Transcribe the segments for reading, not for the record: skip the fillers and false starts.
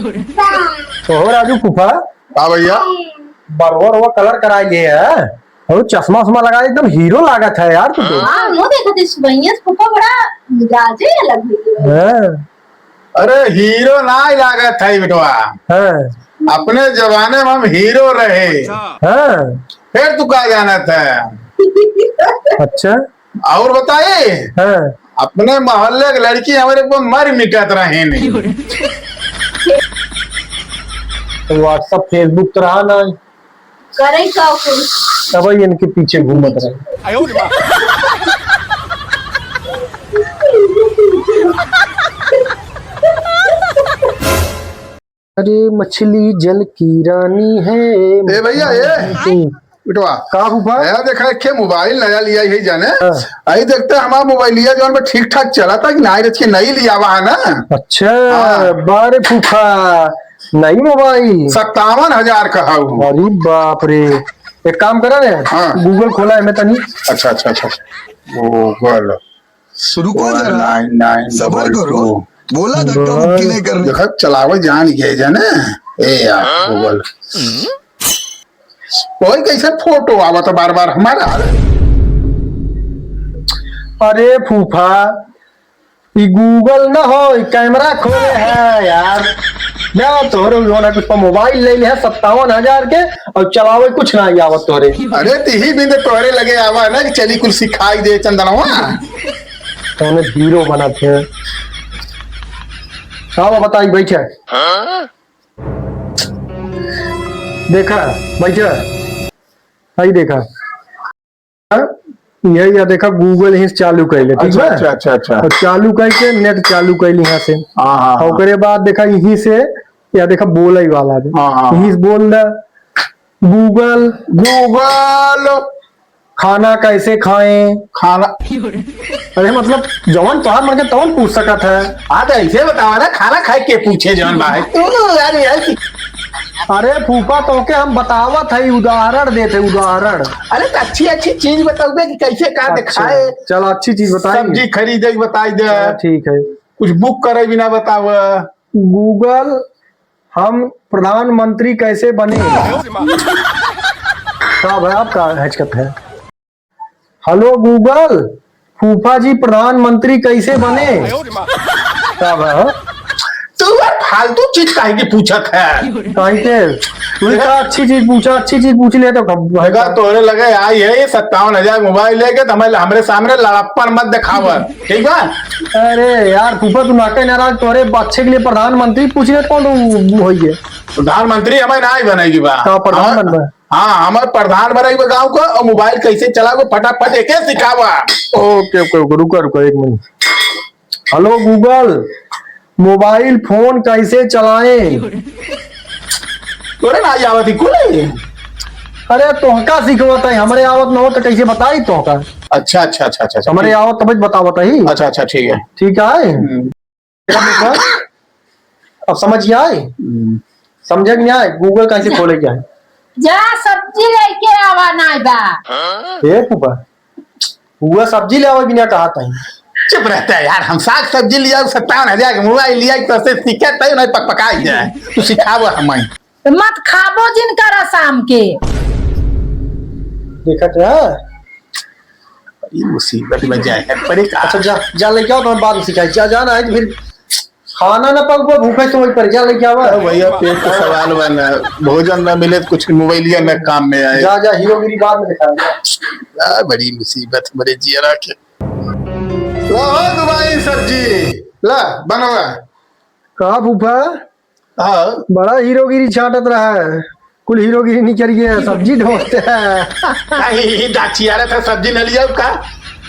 तो हो राजू फूफा। हाँ भैया। बरवा वो कलर करा लिए है और चश्मा उस्मा लगा एकदम हीरो लागत है यार तू तो। हाँ वो देखो थे सुबह फूफा बड़ा मिजाजे अलग है। हाँ। अरे हीरो ना ही लागत है बेटवा। हाँ। अपने जमाने में हम हीरो रहे। हाँ। फिर तू क्या जाना था? अच्छा। और बताइए। हाँ। अपने मोहल्ले की लड़की हमारे को मर मिटत रहे नहीं। व्हाट्सएप फेसबुक तो रहा ना करे का तब इनके पीछे घूमत रहे। अरे मछली जल की रानी है। ए भैया ये बिटवा का फूफा नया देखा है मोबाइल नया लिया ही जाने। आई देखते हमारा मोबाइल लिया जो ठीक ठाक चला था कि नहीं नहीं लिया हुआ है ना। अच्छा। बारे फूफा नई मोबाइल 57,000 का है। अरे बाप रे। एक काम करा ना। हाँ। गूगल खोला है मैं तनी। अच्छा अच्छा अच्छा गूगल रुको जरा 99 सबर करो। 2 बोला धक्का मुक्की नहीं करनी। देखा चलावे जान गए जाने। ए यार गूगल कोई कैसे फोटो आवा तो बार बार हमारा। अरे फूफा ये गूगल ना हो कैमरा खोले है यार। ना तोरे ना कुछ मोबाइल ले लिया 57,000 के और चलावे कुछ ना आवत तोरे। अरे तिही बिंदे तोहरे लगे आवा ना कि चली कुल सिखाई दे चंदनवा। तोने हीरो बना थे। हाँ बताई बैठे। देखा बैठे आई देखा यही या देखा गूगल ही चालू कर ले। ठीक है। अच्छा अच्छा अच्छा और चालू करके नेट चालू कर ली यहाँ से। हाँ और बाद देखा यहीं से या देखा बोला ही वाला यहीं से बोल रहा गूगल गूगल खाना कैसे खाएं। खाना अरे मतलब जवान तोहार मन के तवन पूछ सकत है। हाँ तो ऐसे बतावा ना खाना खाए के पूछे जवन भाई तू यार यार। अरे फूफा तो के हम बतावत है उदाहरण देते उदाहरण। अरे तो अच्छी अच्छी चीज बताओगे कि कैसे का दिखाए। चलो अच्छी चीज बताइए। सब्जी खरीदे बताई दे। ठीक है। कुछ बुक करे बिना बताव। गूगल हम प्रधानमंत्री कैसे बने। साहब है आपका हचकत है। हेलो गूगल फूफा जी प्रधानमंत्री कैसे बने। साहब है तू फालतू चीज काहे की पूछत है। कहीं के तूने कहा अच्छी चीज पूछा अच्छी चीज पूछ लिया तो भगा तोरे लगे आई है 57,000 मोबाइल लेके तो हमरे सामने लड़प्पन मत दिखाव। ठीक है। अरे यार फूफा तू नाके नाराज तोरे बच्चे के लिए प्रधानमंत्री पूछ रहे कौन होइए। प्रधानमंत्री हमें ना ही बनेगी बा। प्रधान बनवा। हाँ हमारे प्रधान बनेगी गाँव को और मोबाइल कैसे चलाओ फटाफट एक सिखावा। ओके ओके रुको रुको एक minute. Hello Google mobile phone कैसे चलाएं। तोरे ना आवत ही कुल। अरे तोहका सिखवत है हमरे आवत न हो तो कैसे बताई तोहका। अच्छा अच्छा अच्छा अच्छा हमरे आवत तब बतावत ही। अच्छा अच्छा ठीक है। ठीक है। अब समझ आए समझे नहीं आए गूगल कैसे खोले क्या है। जा सब्जी लेके आवा ना बा। ए फूफा हुआ सब्जी ले आवे बिना कहा था। चुप रहता है यार। हम साग सब्जी लिया 57,000 मोबाइल लिया तो सीखे तय नहीं पकाई जाए। तू सिखाव हमें। मत खाबो जिन करा शाम के। देखा क्या ये मुसीबत में जाए पड़े। अच्छा जा जा लेके आओ तो बाद में सिखाई जा जाना है तो फिर खाना न पक भूखे तो वही पर जा लेके आवा। भैया पेट का सवाल बना भोजन न मिले तो कुछ मोबाइलिया में काम में आए। जा जा हीरोगिरी बाद में दिखाएंगे। बड़ी मुसीबत मेरे जिया के। ला दुबई सब्जी ला बनवा। कहा फूफा हाँ बड़ा हीरोगिरी छाटत रहा है। कुल हीरोगिरी नहीं करिए सब्जी ढोते हैं। दाची आ रहा था सब्जी न लिया का।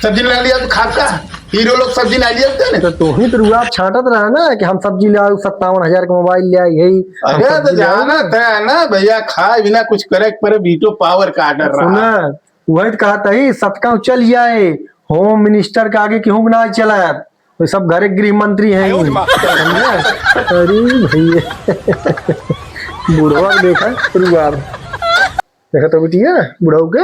सब्जी न लिया तो खाब का हीरो लोग सब्जी न लिया तो तू ही तो रुआब छाटत रहा ना कि हम सब्जी ले आए 57,000 का मोबाइल ले आई यही। अरे तो जाना था ना भैया खाए बिना कुछ करे पर वीटो पावर का ऑर्डर रहा। वही तो कहा था ही सबका चल जाए होम मिनिस्टर के आगे क्यों ना चला तो सब घरे गृह मंत्री हैं। अरे भैया बुढ़वा देखा रुआब देखा तो बेटिया बुढ़ाऊ के।